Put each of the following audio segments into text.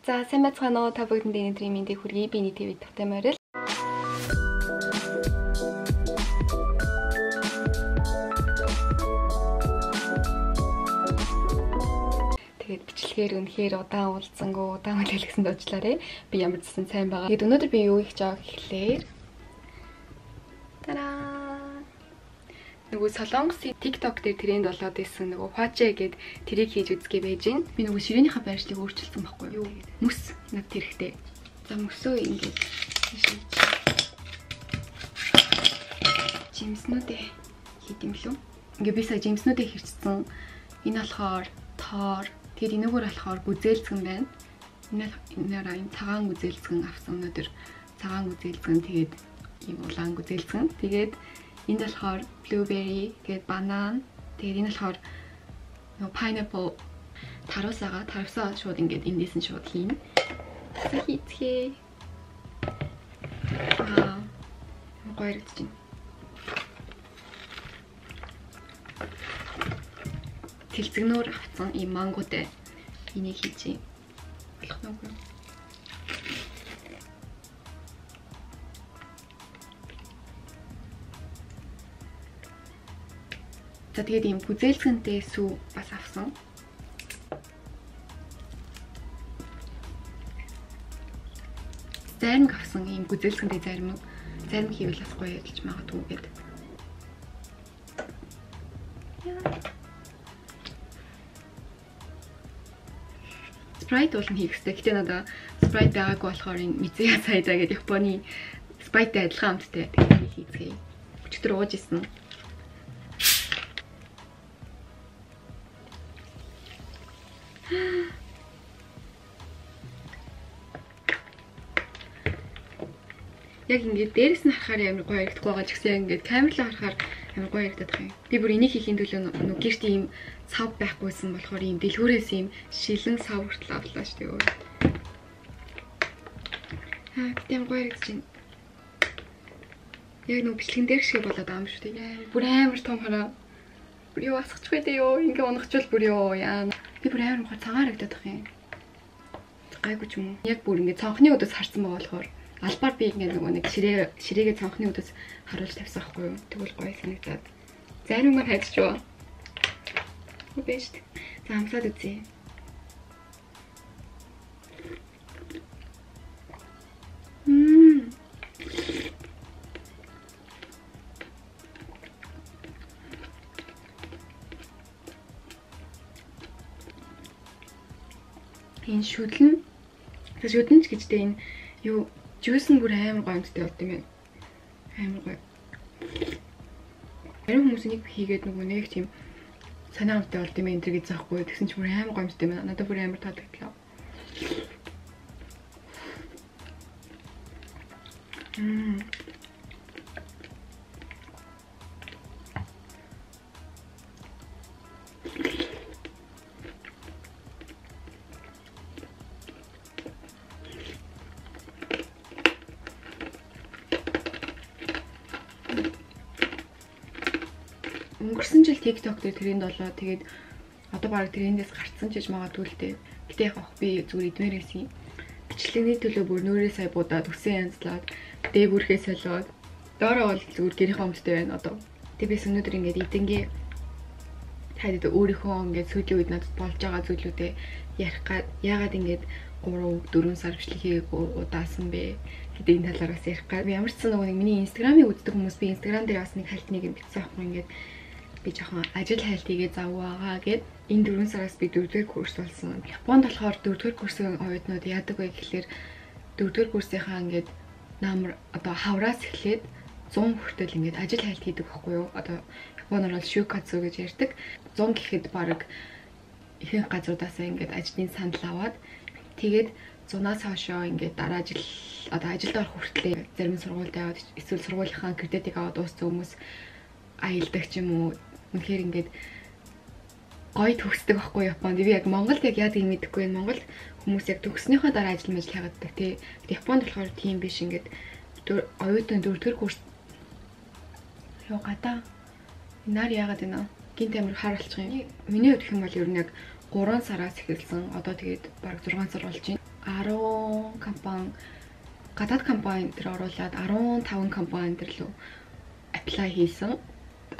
За сайн байцгаана уу та бүгдэнд өнөөдрийн мэндийг хүргэе. Би ТV Тавтай Морил. Тэгээд бичлэгээр үнэхээр удаан уулзсангүй удаан хэлэлгсэн дуучлаарэ. Би ямар ч гэсэн сайн байгаа. Тэгээд өнөөдөр би юу хийж байгааг гэхлээр нөгөө Солонгосын TikTok дээр тренд болоод исэн нөгөө Huache гэд тэрийг хийж үзгээ байж гин. Би нөгөө ширээнийхээ байршлыг өөрчилсөн байхгүй юу? Мөс над тэрхтээ. За мөсөө ингэж шийдэж. Жимснүүдээ хийд юм лүү? Ингээ би сая жимснүүдээ хэрчсэн. Энэ болохоор тоор. Тэгээд энэгээр болохоор гүзээлцгэн байна. Энэ цагаан гүзээлцгэн авсан өнөөдөр. Цагаан гүзээлцгэн тэгээд ийм улаан гүзээлцгэн. Тэгээд энд болохоор blueberry гээд банан. Тэгээд энэ болохоор нөгөө pineapple тарусаага тарвсаа шууд ингээд эндээс нь шууд хийн. Хийцгээ. Гоё гэж байна. Тэлцэгнөр авсан ийм манготой энийг хийж болох нүггүй. За тэгээд ийм гүзээлцгэнтэй сүү бас авсан. Зарим авсан ийм гүзээлцгэнтэй зарим хийвэл бас гоё ялж магадгүй гэдэг. Sprite бол хийх хэрэгтэй. Гэтэ надаа Sprite байгаагүй болохоор энэ Mitsuya Saida гэдэг Японы Sprite-тэй адилхан амттай. Тэгээд хийцгээе. Өчигдөр ууж исэн. Яг ингээд дээрэс нь харахаар амар гоё харагдах байгаа ч гэсэн ингээд камерлаа харахаар амар гоё харагдах юм. Би бүр энийг хийхийн төлөө нөгөө гэрт ийм цав байхгүйсэн болохоор ийм дэлгүүрээс ийм шилэн сав хүртэл авлаа шүү дээ. Тийм гоё харагдаж байна. Яг нөгөө бичлэгэн дээр шиг болоод байгаа юм шүү дээ. Бүр амар том хараа. Бүр юу асгачих вэ дээ ёо. Ингээ унахчвал бүр ёо яа. Би бүр амар гоо цагаан харагдаад байгаа юм. Гайгүй ч юм уу. Яг бүр ингээ цонхны өдөөс харсан байгаа болохоор албаар би ингээ нөгөө нэг ширээгээ цонхны өдөөс харуулж тавьсан байхгүй юу. Тэгвэл гоё санагдаад. Зарим мар хайчваа. Бэст. За амсаад үзье. Энэ шүдлэн. За шүдэнч гэжтэй энэ юу жуус нь бүр амар гоё юмтай болт юм байна. Амар гоё. Зарим хүмүүс нэг хийгээд нөгөө нэг тийм санаа амттай болт юм энэ гэж заахгүй. Тэгсэн чинь бүр амар гоё юмтай байна. Надад бүр амар таалагдлаа. Өнгөрсөн жил TikTok дээр тренд болоо. Тэгээд одоо баг трендээс гарцсан ч гэж магадгүй л дээ. Гэтэ яг би зүгээр идмээр байсан юм. Бичлэгний төлөө бүр нүүрээ сая будаад үсэн янзлаад дээ бүрхээ солиод доороо бол зүгээр гэрийнхээ өмдтэй байна одоо. Тэгээд би өнөөдөр ингээд эдэнгээ таад өөрийнхөө ингээд сүүлийн үед надад болж байгаа зүйлүүдээ ярих гад яагаад ингээд 3-4 сар бичлэг хийгээгүй удаасан бэ гэдэг энэ талаар бас ярих гад. Би ямар ч сан нөгөө нэг миний Instagram-ыг үздэг хүмүүс би Instagram дээр бас нэг хальт нэг юм бичсэн аахгүй ингээд би жоохон ажил хайлт хийгээ завгаа гэд энэ 4 сараас би 4-р курс болсон. Японд болохоор 4-р курсын оюутнууд яадаг вэ гэхэлэр 4-р курсынхаа ингээд намар одоо хавраас эхлээд 100 хүртэл ингээд ажил хайлт хийдэг байхгүй юу? Одоо Японоор бол шүкацу гэж ярьдаг. 100 гэхэд баг ихэнх газруудаасаа ингээд ажлын санал аваад тэгээд 100-аас хойшоо ингээд дараа жил одоо ажилд орох хүртлээр зарим сургуульд аваад эсвэл сургуулийнхаа кредитийг аваад дууссан хүмүүс аялдаг ч юм уу. Үнэхээр ингээд гоё төгсдөг байхгүй Японд. Би яг Монголд яг яадаг юм мэдэхгүй байна. Монголд хүмүүс яг төгснөхийн дараа ажил хайгадаг тий. Японд болохоор тийм биш ингээд оюутан 4-р курс юу гадаа нар яагаад байна? Гинт амир харуулчих юм. Миний хувьд гэх юм бол ер нь яг 3 сараас эхэлсэн. Одоо тэгээд бараг 6 сар болж байна. 10 компани гадаад компани дээр оруулаад 15 компани дээр лөө apply хийсэн.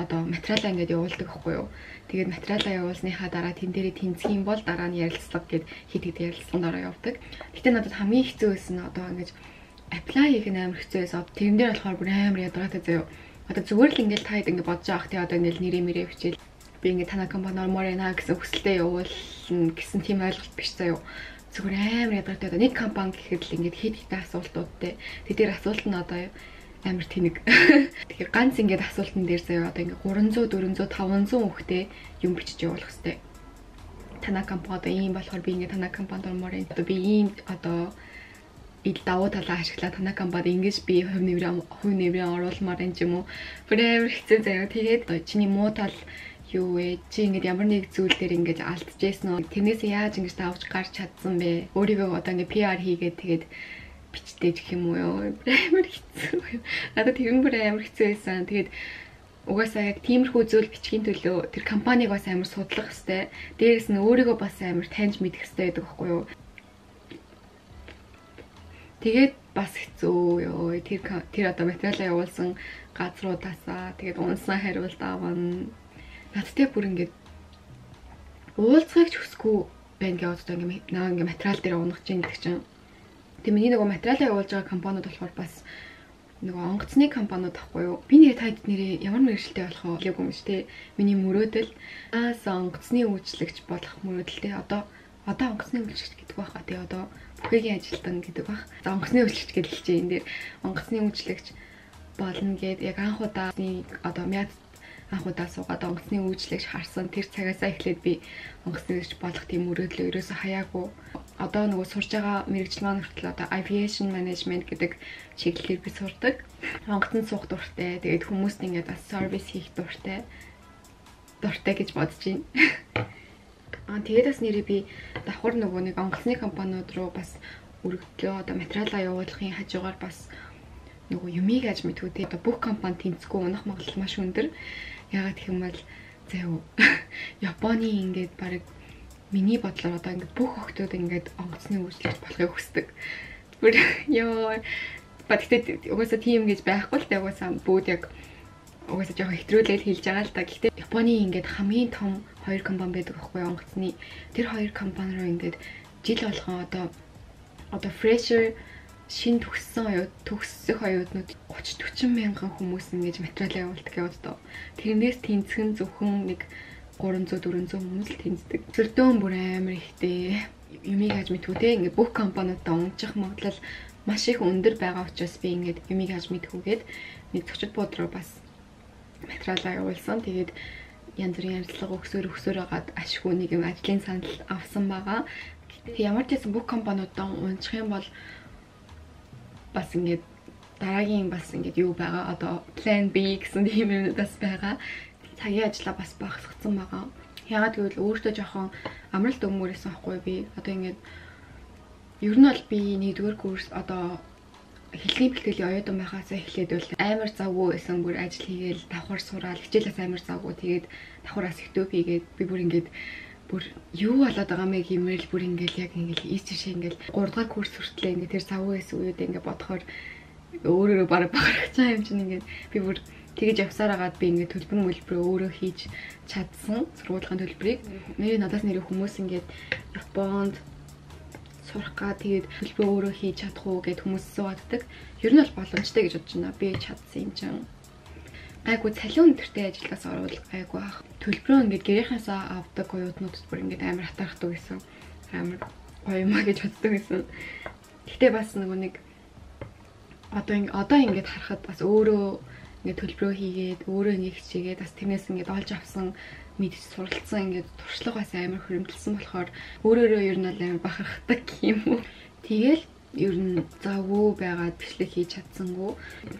Одоо материалаа ингээд явуулдаг байхгүй юу. Тэгээд материалаа явуулсныхаа дараа тэн дээрээ тэнцэх юм бол дараа нь ярилцлага гэд хэд ярилцлаганд ороо явдаг. Гэтэ надад хамгийн хэцүү байсан одоо ингээд apply хийх нь амар хэцүү байсан. Тэрэн дээр болохоор бүр амар ядаргатай заяа. Одоо зүгээр л ингээд таад ингээд бодож авах тий одоо ингээд нэрээ мэрээ бичээл би ингээд танай компани ормоор яана гэсэн хүсэлтэд явуулна гэсэн тийм ойлголт биш заяа. Зүгээр амар ядаргатай одоо нэг компани гэхэд л ингээд хэд хэдэн асуултуудтай. Тэр асуулт нь одоо амар тэнэг. Тэгэхээр ганц ингээд асуултан дээр заяа одоо ингээд 300 400 500 хүүхдэд юм бичиж явуулах хэрэгтэй. Танай компани одоо ийм болохоор би ингээд танай компанид ормоор энэ одоо би ийм одоо ил давуу талаа ашиглаад танай компанид ингэж би хувь нэмрээ оруулмаар энэ юм уу. Бүр амар хэцүү заяа. Тэгээд чиний муу тал юу вэ? Чи ингээд ямар нэг зүйл дээр ингээд алдчихсэн үү? Тэрнээсээ яаж ингэж давж гарч чадсан бэ? Өөрийгөө одоо ингээд PR хийгээд тэгээд бичтэй гэх юм уу? Амар хэцүү. Надад тэр бүр амар хэцүү байсан. Тэгээд угаасаа яг тиймэрхүү зүйл бичгийн төлөө тэр компанийг бас амар судлах хэрэгтэй. Дээрээс нь өөрийгөө бас амар таньж мэдэх хэрэгтэй байдаг байхгүй юу? Тэгээд бас хэцүү ёо. Тэр одоо материалаа явуулсан газруудаасаа тэгээд унсан хариулт авна. Надтай бүр ингээд уулзахыг ч хүсэхгүй байна гэж одоо ингээд материал дээр унгаж ийн гэдэг чинь. Тэгээ миний нөгөө материалаа явуулж байгаа компаниуд болохоор бас нөгөө онгоцны компаниуд тахгүй юу. Би нэр таад нэрээ ямар мэргэжилтэй болох вэ гэлээгүй юм шүү дээ. Миний мөрөөдөл онгоцны үйлчлэгч болох мөрөөдөлтэй. Одоо онгоцны үйлчлэгч гэдэг байхаа тий одоо бүхэгийн ажилтан гэдэг байх. За онгоцны үйлчлэгч гэж хэлчихэ энэ дээр. Онгоцны үйлчлэгч болно гэд яг анх удаа суугаад онгоцны үйлчлэгч харсан. Тэр цагаасаа эхлээд би онгоцны үйлчлэгч болох тийм мөрөөдлөө ерөөсөө хаяагүй. Одоо нөгөө сурж байгаа мэргэжил маань хүртэл одоо aviation management гэдэг чиглэлээр би сурдаг. Онгоцонд суух дуртай. Тэгээд хүмүүст ингээд бас service хийх дуртай гэж бодож байна. Тэгээд бас нэрээ би давхар нөгөө нэг онгоцны компаниуд руу бас өргөдлөө одоо материалаа явуулахын хажуугаар бас нөгөө юмыг аж мэдгүй те одоо бүх компани тэнцэхгүй унах магадлал маш өндөр. Ягаад гэх юм бол заяа Японы ингээд баг миний бодлоор одоо ингээд бүх охтууд ингээд онгоцны үйлчлэгч болохыг хүсдэг. Бүр ёо багтээ угаасаа тийм гэж байхгүй л та угаасаа бүгд яг угаасаа жоохон хэтрүүлэл хэлж байгаа л та. Гэхдээ Японы ингээд хамгийн том 2 компани байдаг байхгүй онгоцны. Тэр 2 компани руу ингээд жил болгон одоо fresher шин төгссөх оюутнууд 30-40 мянган хүмүүс ингэж материал явуулдаг яваад тоо. Тэрнээс тэнцхэн зөвхөн нэг 300-400 хүмүүс л тэнцдэг. Зөрдөөн бүр амар ихтэй. Юмыг хаж мэдгүй те ингээд бүх компаниудаа унжих магадлал маш их өндөр байгаа учраас би ингээд юмыг хаж мэдхгүйгээд нэг зочид буудруу бас материалаа явуулсан. Тэгээд янз бүрийн ярилцлага өгсөөр хагаад ашгүй нэг юм ажлын санал авсан байгаа. Ямар ч байсан бүх компаниудаа унжих юм бол бас ингээд дараагийн бас ингээд юу байгаа одоо plan B гэсэн тийм юм бас байгаа. Цагийн ажлаа бас багасгацсан байгаа. Ягаад гэвэл өөртөө жоохон амралт өмгөөрсэн байхгүй би. Одоо ингээд ер нь бол би 1-р курс одоо хэлний бэлтгэлийн оюутан байхаас эхлээд бол амар завгүй байсан бүр ажил хийгээл давхар сураал хичээлээс амар завгүй тэгээд давхараас ихтөв хийгээд би бүр ингээд бүр юу болоод байгаа мэй гэмэрэл бүр ингээл яг ингээл ийч тийшээ ингээл 3 дахь курс хүртлээ ингээд тэр завгүй байсан үед ингээд бодохоор өөрөөрөө бараг багарч байгаа юм чинь ингээд би бүр тэгэж явсаар агаад би ингээд төлбөр өөрөө хийж чадсан сургуулийн төлбөрийг надаас нэр хүмүүс ингээд Японд сурах га тэгээд төлбөр өөрөө хийж чадах уу гэд хүмүүс сууддаг. Ер нь бол боломжтой гэж бодож байна. Би чадсан юм чинь. Гайгүй цалин өндөртэй ажилдаас оруулах гайгүй ах. Төлбөрөө ингээд гэрийнхээсээ авдаг оюутнуудад бүр ингээд амар хатаархдаг гэсэн. Амар гоё юмаа гэж боддог гэсэн. Гэхдээ бас нэг одоо ингээд харахад бас өөрөө ингээд төлбөрөө хийгээд өөрөө ингээд хичээгээд бас тэрнээс ингээд олж авсан мэдж суралцсан ингээд туршлага бас амар хөрөмтөлсөн болохоор өөрөөрөө ер нь амар бахархдаг юм уу. Тэгэл ер нь завгүй байгаад бичлэг хийж чадсангүй.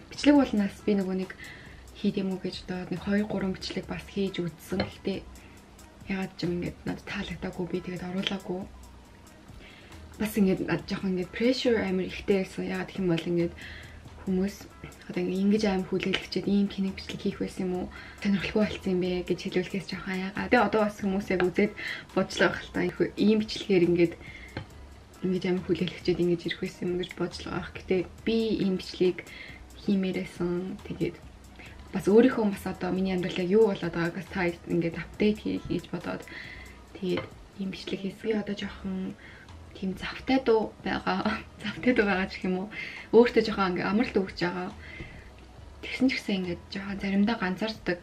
Бичлэг болнаас би нэг хийх юм уу гэж одоо нэг 2-3 бичлэг бас хийж үзсэн. Гэхдээ ягаад ч юм ингээд надад таалагдаагүй би тэгээд оруулаагүй. Бас ингээд жоохон ингээд pressure амар ихтэй байсан. Ягаад гэх юм бол ингээд хүмүүс одоо ингэж амар хүлээлгчээд ийм кино бичлэг хийх байсан юм уу? Сонирхолтой болсон юм бэ гэж хэлүүлэхээс жоохон яагаад. Тэгээ одоо бас хүмүүс яг үзээд бодчлоо байх л та ийм бичлэгээр ингээд ингэж амар хүлээлгчээд ингэж ирэх байсан юм гэж бодож байгаа. Гэтэ би ийм бичлэгийг хиймээрсэн. Тэгээд бас өөрийнхөө бас одоо миний амьдралаа юу болоод байгаагаас та ингээд апдейт хийж бодоод тэгээд ийм бичлэг хийсэн. Би одоо жоохон тийм завтай дуу байгаа. Завтай дуу байгаа гэх юм уу? Өөртөө жоохон ингээд амралт өгч байгаа. Тэгсэн ч гэсэн ингээд жоохон заримдаа ганцаарддаг.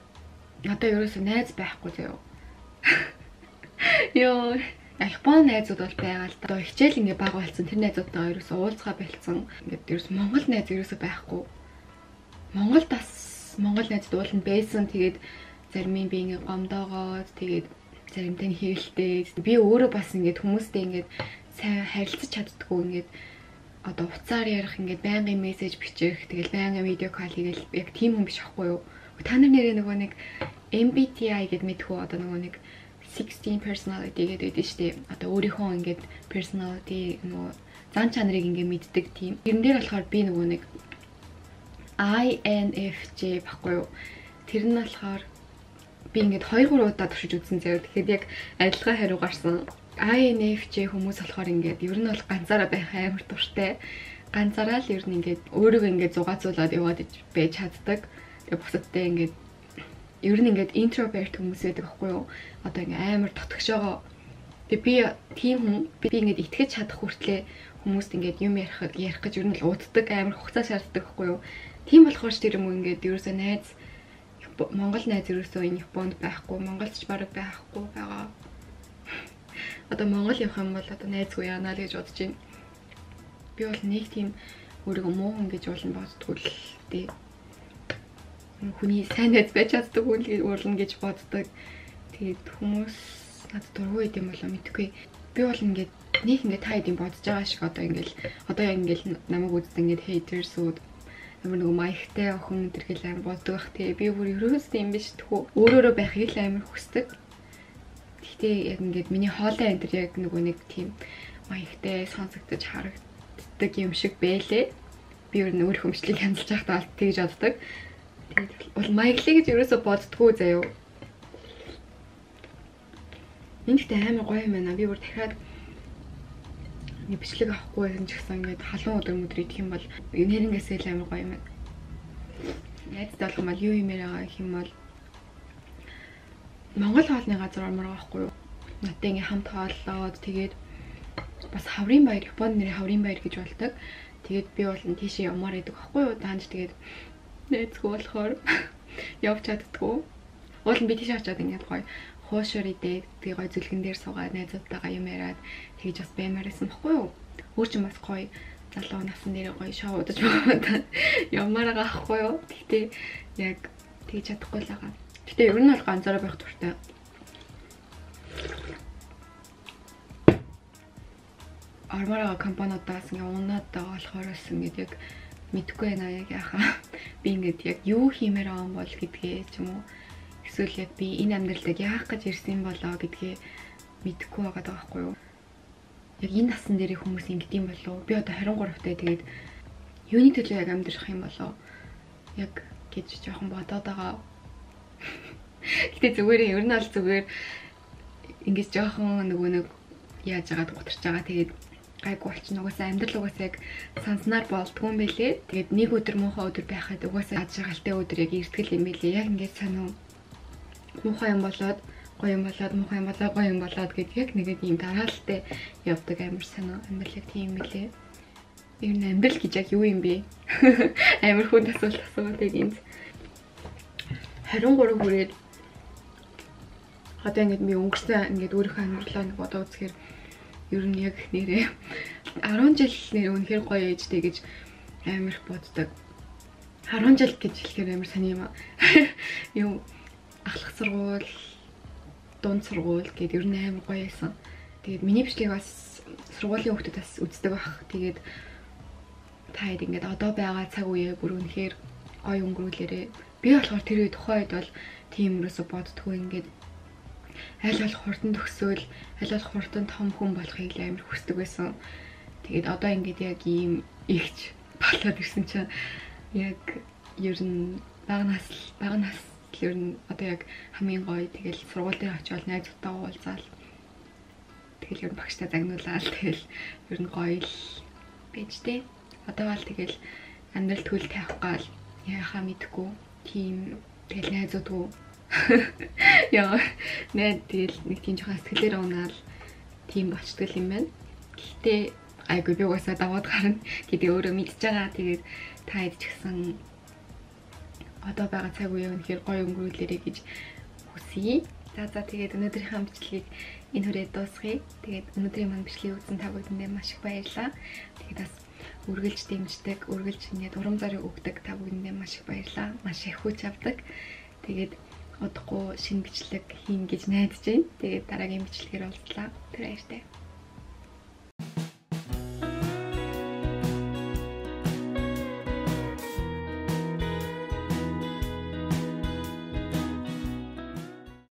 Одоо ерөөсөө найз байхгүй заяа. Йоо, Японы найзууд бол байгаа л да. Одоо хичээл ингээд баг болсон. Тэр найзуудтайгаа ерөөсөө уулзгаа болцсон. Ингээд ерөөс Монгол найз ерөөсөө байхгүй. Монгол найзд ууланд байсан. Тэгээд зарим нь би ингээд гомдоогоод тэгээд заримтай нь хэвэлтэй. Би өөрөө бас ингээд хүмүүстэй ингээд сайн харилцаж чаддгүй ингээд одоо уцаар ярих ингээд байнгын мессеж бичих тэгэл байнгын видео кол хийгээл яг тийм хүн биш аахгүй юу. Та нар нэрээ нөгөө нэг MBTI гэд мэдхүү одоо нөгөө нэг 16 personality гэдэг байдаг шүү дээ. Одоо өөрийнхөө ингээд personality нөгөө зан чанарыг ингээд мэддэг тийм. Тэрэн дээр болохоор би нөгөө нэг INFJ баггүй юу. Тэр нь болохоор би ингээд 2-3 удаа туршиж үзсэн заяа. Тэгэхээр яг адилхан хариу гарсан. INFJ хүмүүс болохоор ингээд ер нь бол ганцаараа байх амар дуртай. Ганцаараа л ер нь ингээд өөрийгөө ингээд зугаацуулаад яваад байж чаддаг. Тэгээ бусадтай ингээд ер нь ингээд introvert хүмүүс байдаг аахгүй юу? Одоо ингээд амар тотгошоогоо. Тэгээ би тийм хүн би ингээд итгэж чадах хүртлээр хүмүүст ингээд юм ярих гэж ер нь л ууддаг амар хугацаа шаарддаг аахгүй юу? Тийм болохоор ч тэр юм ингээд ерөөсөө найз Монгол найз ерөөсөө энэ Японд байхгүй, монголч бараг байхгүй байгаа. Одоо Монгол явах юм бол одоо найзгүй яана л гэж бодож байна. Би бол нэг тийм өөрийгөө муу хүн гэж уулна боддгоо л дээ. Хүний сайн найз байж чаддаг уулна гэж боддог. Тэгээд хүмүүс надад дургүй юм болоо мэдгүй. Би бол ингээд нэг ингээд та хэдийн бодож байгаа шиг одоо яг ингээд намайг үздэг ингээд хейтерсүүд амар нөгөө маягтай охин тэрхэл амар боддог бах тий. Би бүр ерөөсөө юм биш тхүү. Өөрөөрөө байхыг л амар хүсдэг. Гэхдээ яг ингээд миний хоолой энэ төр яг нөгөө нэг тийм маягтай сонсогдож харагддаг юм шиг байлээ. Би өөр нь өөр хөмшлийг хяналтж байхдаа тэгж боддог. Тэгээд бол маяглаа гэж ерөөсөө боддгоо заяа. Энд ихтэй амар гоё юм байна. Би бүр дахиад нэг бичлэг авахгүй байсан ч гэсэн ингээд халуун өдөр идэх юм бол нэрнгээсээ л амар гоё юм байна. Найзтай болох юм бол юу юмээр байгаа гэх юм бол Монгол хоолны газар ормор байгаа байхгүй юу? Надтай ингээд хамт хооллоод тэгээд бас хаврын баяр, Японы нэр хаврын баяр гэж болдог. Тэгээд би бол тийшээ ямаар идэг байхгүй юу? Даанч тэгээд найзгүй болохоор явж чаддгүй. Уул нь би тийш очиод ингээд гоё хуушур идээд тэгээ гоё зүлгэн дээр суугаад найзуудтайгаа юм яриад тэгж бас баймаар байсан баггүй юу? Өөр ч бас гоё залуу насан дээр гоё шоу удаж байгаа ямаар байгаа ахгүй юу? Тэгтээ яг тэгж чадахгүй л байгаа. Гэтэ ер нь бол ганцаараа байх дуртай. Армараа компаниудаас ингээ унаад байгаа болохоор бас ингээд яг мэдгүй байна яг яхаа. Би ингээд яг юу хиймээр байгаа юм бол гэдгээ ч юм уу. Эсвэл яг би энэ амьдралд яах гэж ирсэн болоо гэдгээ мэдэхгүй байгаа байхгүй юу? Яг энэ насан дээр хүмүүс ингэдэм болов. Би одоо 23 таа тэгээд юуны төлөө яг амьдрах юм болоо? Яг гэж жоохон бодоод байгаа. Гэтэ зүгээр ер нь бол зүгээр ингэж жоохон нөгөө нэг яаж яагаад гутарч байгаа тэгээд гайгүй болчихно. Угаасаа амьдрал угаасаа яг санснаар болдгүй юм байлээ. Тэгээд нэг өдөр муухай өдөр байхад угаасаа аж жаргалтай өдөр яг иртгэл юм байлээ. Яг ингэж санаа муухай юм болоод гоё юм болоод муухай юм болоо гоё юм болоод гэд яг нэгэд ийм дараалалтай явдаг амар санаа. Амьдрал яг тийм юм байлээ. Ер нь амьдрал гэж яг юу юм бэ? Амар хүн асуулт яг энд 23 хүрээд одоо ингэж би өнгөрсөн ингэж өөрийнхөө амьдралаа нэг бодоо үзэхээр ер нь яг нэрээ 10 жил нэр үнэхээр гоё ээжтэй гэж амар их боддог. 10 жил гэж хэлэхээр амар сони юм аа. Юу ахлах сургууль, дунд сургууль гэдэг ер нь амар гоё байсан. Тэгээд миний бичлэг бас сургуулийн хүүхдүүд бас үздэг баг. Тэгээд та хэд ингэж одоо байгаа цаг үеэ бүр үнэхээр гоё өнгөрүүлээрээ. Би болохоор тэр тухайн үед бол тийм юусоо боддгоо ингэж аль болох хурдан төгсөөл, аль болох хурдан том хүн болохыг амар хүсдэг байсан. Тэгээд одоо ингэж яг ийм ихч болоод ирсэн чинь яг ер нь бага нас ер нь одоо яг хамгийн гоё тэгэл сургууль дээр очиод найзуудтайгаа уулзаал. Тэгэл ер нь багштай загнуулаад тэгэл ер нь гоё л байж тээ. Одоо бол тэгэл амьдрал төл тавих гал яхаа мэдгүй тийм тэгэл найзуудгүй яа тэгэл нэг тийм жоохон сэтгэлээр унаал тийм болчтгол юм байна. Гэхдээ айгүй би угаасаа даваад гарна гэдэг өөрөө мэдж байгаа. Тэгээд та хэд ч гэсэн одоо байгаа цаг үеийг үнэхээр гоё өнгөрүүлээрэй гэж хүсье. За тэгээд өнөөдрийнхээ бичлэгийг энэ хүрээд дуусгая. Тэгээд өнөөдрийн маань бичлэгийг үзсэн та бүхэндээ маш их баярлалаа. Тэгээд бас үргэлж дэмждэг, үргэлж ингээд урам зориг өгдөг та бүхэндээ маш их баярлалаа. Маш их хүч авдаг. Тэгээд удахгүй шинэ бичлэг хийн гэж найдаж байна. Тэгээд дараагийн бичлэгээр уулзлаа. Тэр баяртай.